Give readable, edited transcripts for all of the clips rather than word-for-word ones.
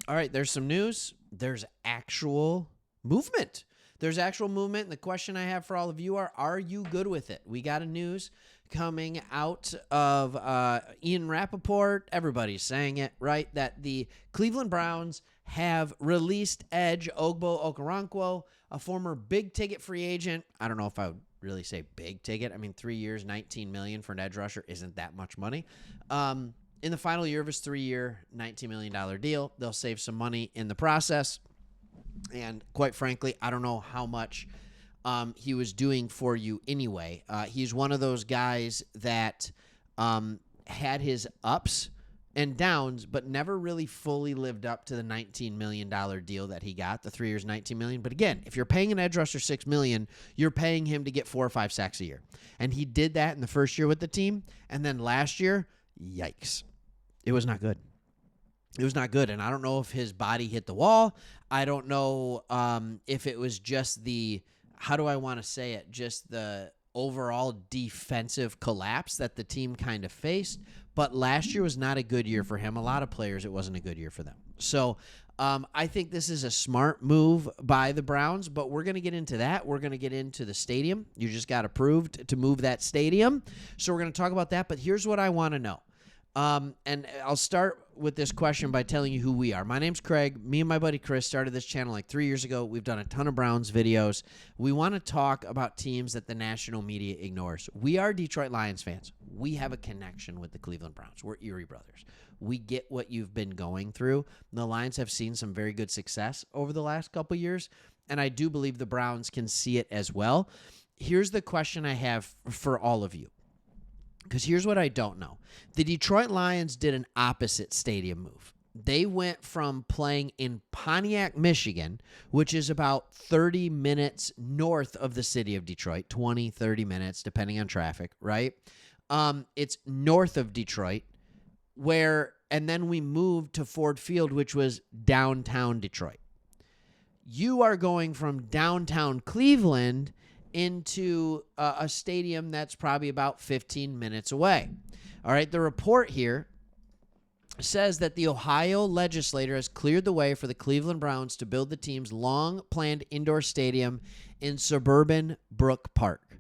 All right, there's some news. There's actual movement. There's actual movement. And the question I have for all of you are you good with it? We got a news coming out of Ian Rappaport. Everybody's saying it, right? That the Cleveland Browns have released edge Ogbo Okoronkwo, a former big-ticket free agent. I don't know if I would really say big ticket. I mean, 3 years, $19 million for an edge rusher isn't that much money. In the final year of his 3-year, $19 million deal. They'll save some money in the process. And quite frankly, I don't know how much he was doing for you anyway. He's one of those guys that had his ups and downs, but never really fully lived up to the $19 million deal that he got, the 3 years, $19 million. But again, if you're paying an edge rusher $6 million, you're paying him to get 4 or 5 sacks a year. And he did that in the first year with the team. And then last year, yikes. It was not good. It was not good. And I don't know if his body hit the wall. I don't know if it was just how do I want to say it, just the overall defensive collapse that the team kind of faced. But last year was not a good year for him. A lot of players, it wasn't a good year for them. So I think this is a smart move by the Browns, but we're going to get into that. We're going to get into the stadium. You just got approved to move that stadium. So we're going to talk about that. But here's what I want to know. And I'll start with this question by telling you who we are. My name's Craig. Me and my buddy Chris started this channel like 3 years ago. We've done a ton of Browns videos. We want to talk about teams that the national media ignores. We are Detroit Lions fans. We have a connection with the Cleveland Browns. We're Erie brothers. We get what you've been going through. The Lions have seen some very good success over the last couple years, and I do believe the Browns can see it as well. Here's the question I have for all of you. Because here's what I don't know. The Detroit Lions did an opposite stadium move. They went from playing in Pontiac, Michigan, which is about 30 minutes north of the city of Detroit, 20, 30 minutes, depending on traffic, right? It's north of Detroit, and then we moved to Ford Field, which was downtown Detroit. You are going from downtown Cleveland into a stadium that's probably about 15 minutes away. All right, the report here says that the Ohio legislature has cleared the way for the Cleveland Browns to build the team's long-planned indoor stadium in suburban Brook Park.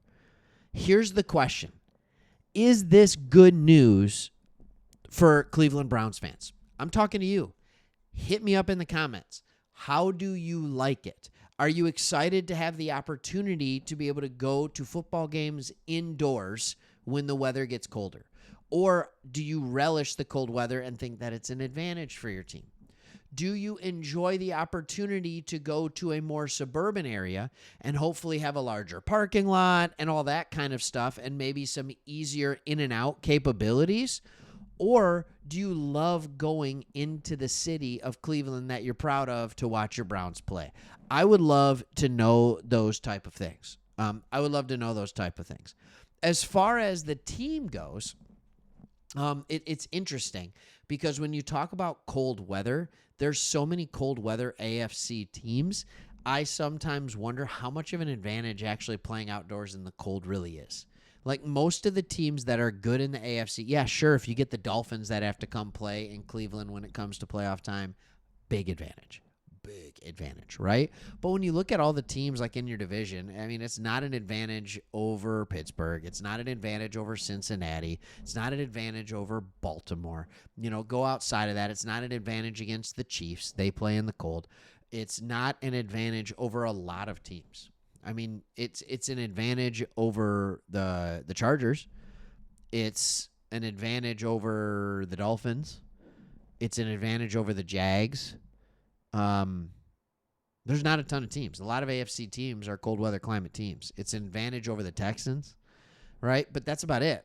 Here's the question. Is this good news for Cleveland Browns fans? I'm talking to you. Hit me up in the comments. How do you like it? Are you excited to have the opportunity to be able to go to football games indoors when the weather gets colder? Or do you relish the cold weather and think that it's an advantage for your team? Do you enjoy the opportunity to go to a more suburban area and hopefully have a larger parking lot and all that kind of stuff and maybe some easier in and out capabilities? Or do you love going into the city of Cleveland that you're proud of to watch your Browns play? I would love to know those type of things. As far as the team goes, it's interesting because when you talk about cold weather, there's so many cold weather AFC teams. I sometimes wonder how much of an advantage actually playing outdoors in the cold really is. Like most of the teams that are good in the AFC, yeah, sure, if you get the Dolphins that have to come play in Cleveland when it comes to playoff time, big advantage, right? But when you look at all the teams like in your division, I mean, it's not an advantage over Pittsburgh. It's not an advantage over Cincinnati. It's not an advantage over Baltimore. Go outside of that. It's not an advantage against the Chiefs. They play in the cold. It's not an advantage over a lot of teams. I mean, it's an advantage over the Chargers. It's an advantage over the Dolphins. It's an advantage over the Jags. There's not a ton of teams. A lot of AFC teams are cold weather climate teams. It's an advantage over the Texans, right? But that's about it.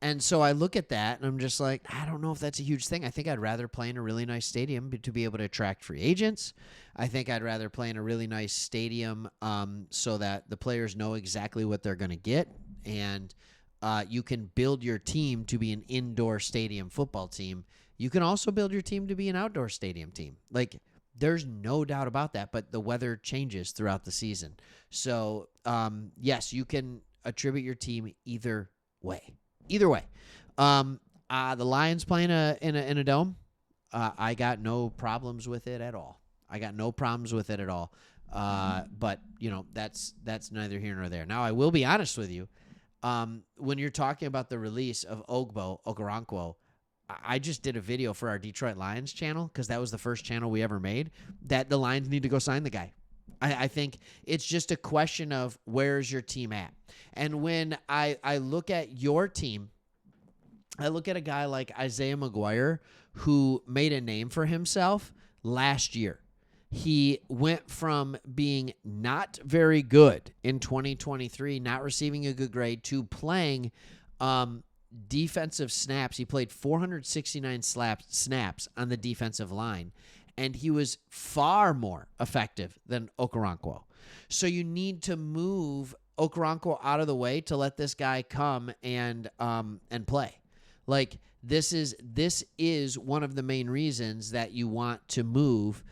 And so I look at that, and I'm just like, I don't know if that's a huge thing. I think I'd rather play in a really nice stadium to be able to attract free agents. I think I'd rather play in a really nice stadium so that the players know exactly what they're going to get, and you can build your team to be an indoor stadium football team. You can also build your team to be an outdoor stadium team. Like, there's no doubt about that, but the weather changes throughout the season. So, yes, you can attribute your team either way. The Lions playing in a dome. I got no problems with it at all. I got no problems with it at all. But that's neither here nor there. Now I will be honest with you. When you're talking about the release of Okoronkwo, I just did a video for our Detroit Lions channel because that was the first channel we ever made, that the Lions need to go sign the guy. I think it's just a question of where's your team at. And when I look at your team, I look at a guy like Isaiah McGuire who made a name for himself last year. He went from being not very good in 2023, not receiving a good grade, to playing defensive snaps. He played 469 snaps on the defensive line, and he was far more effective than Okoronkwo. So you need to move Okoronkwo out of the way to let this guy come and play. Like, this is one of the main reasons that you want to move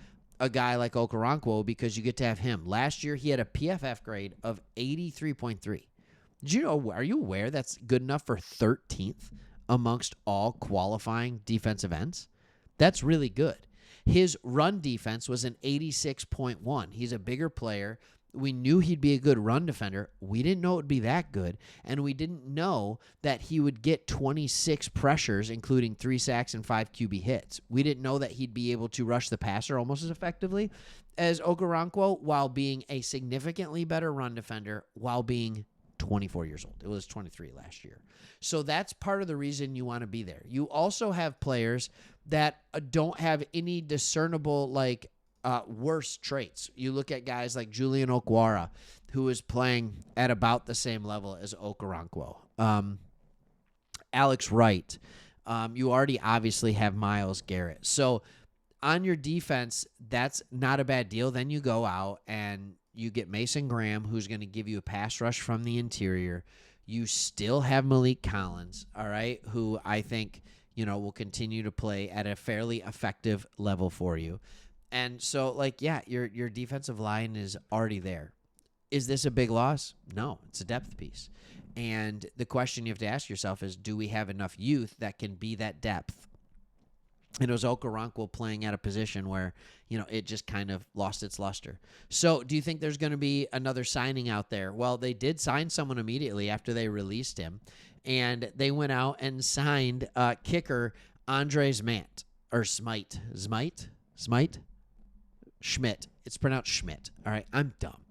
a guy like Okoronkwo, because you get to have him. Last year, he had a PFF grade of 83.3. Did you know? Are you aware that's good enough for 13th amongst all qualifying defensive ends? That's really good. His run defense was an 86.1. He's a bigger player. We knew he'd be a good run defender. We didn't know it would be that good, and we didn't know that he would get 26 pressures, including 3 sacks and 5 QB hits. We didn't know that he'd be able to rush the passer almost as effectively as Okoronkwo while being a significantly better run defender while being 24 years old. It was 23 last year. So that's part of the reason you want to be there. You also have players that don't have any discernible, worse traits. You look at guys like Julian Okwara, who is playing at about the same level as Okoronkwo. Alex Wright. You already obviously have Myles Garrett. So on your defense, that's not a bad deal. Then you go out and you get Mason Graham, who's going to give you a pass rush from the interior. You still have Malik Collins, all right, who I think, will continue to play at a fairly effective level for you. And so, your defensive line is already there. Is this a big loss? No, it's a depth piece. And the question you have to ask yourself is, do we have enough youth that can be that depth? And it was Okoronkwo playing at a position where, it just kind of lost its luster. So do you think there's going to be another signing out there? Well, they did sign someone immediately after they released him. And they went out and signed kicker Andre Smite. Schmidt. It's pronounced Schmidt. All right. I'm dumb.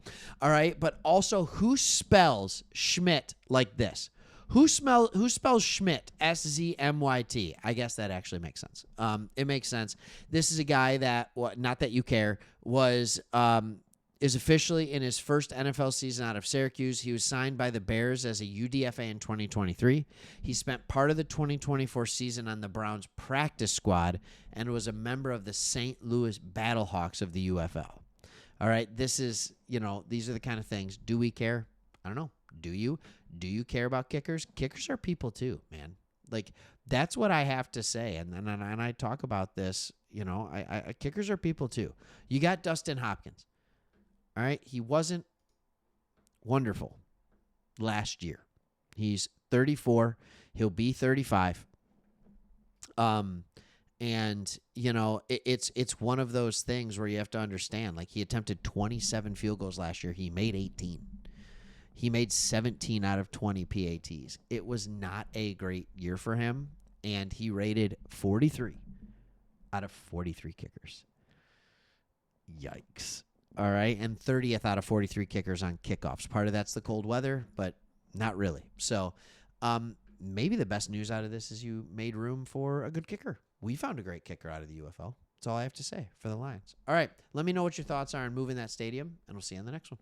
All right. But also, who spells Schmidt like this? Who spells Schmidt? SZMYT. I guess that actually makes sense. It makes sense. This is a guy that, not that you care, is officially in his first NFL season out of Syracuse. He was signed by the Bears as a UDFA in 2023. He spent part of the 2024 season on the Browns practice squad and was a member of the St. Louis Battlehawks of the UFL. All right, these are the kind of things. Do we care? I don't know. Do you? Do you care about kickers? Kickers are people too, man. That's what I have to say. And I talk about this, kickers are people too. You got Dustin Hopkins. All right. He wasn't wonderful last year. He's 34. He'll be 35. It's one of those things where you have to understand, he attempted 27 field goals last year. He made 18. He made 17 out of 20 PATs. It was not a great year for him, and he rated 43 out of 43 kickers. Yikes. All right, and 30th out of 43 kickers on kickoffs. Part of that's the cold weather, but not really. So maybe the best news out of this is you made room for a good kicker. We found a great kicker out of the UFL. That's all I have to say for the Lions. All right, let me know what your thoughts are on moving that stadium, and we'll see you on the next one.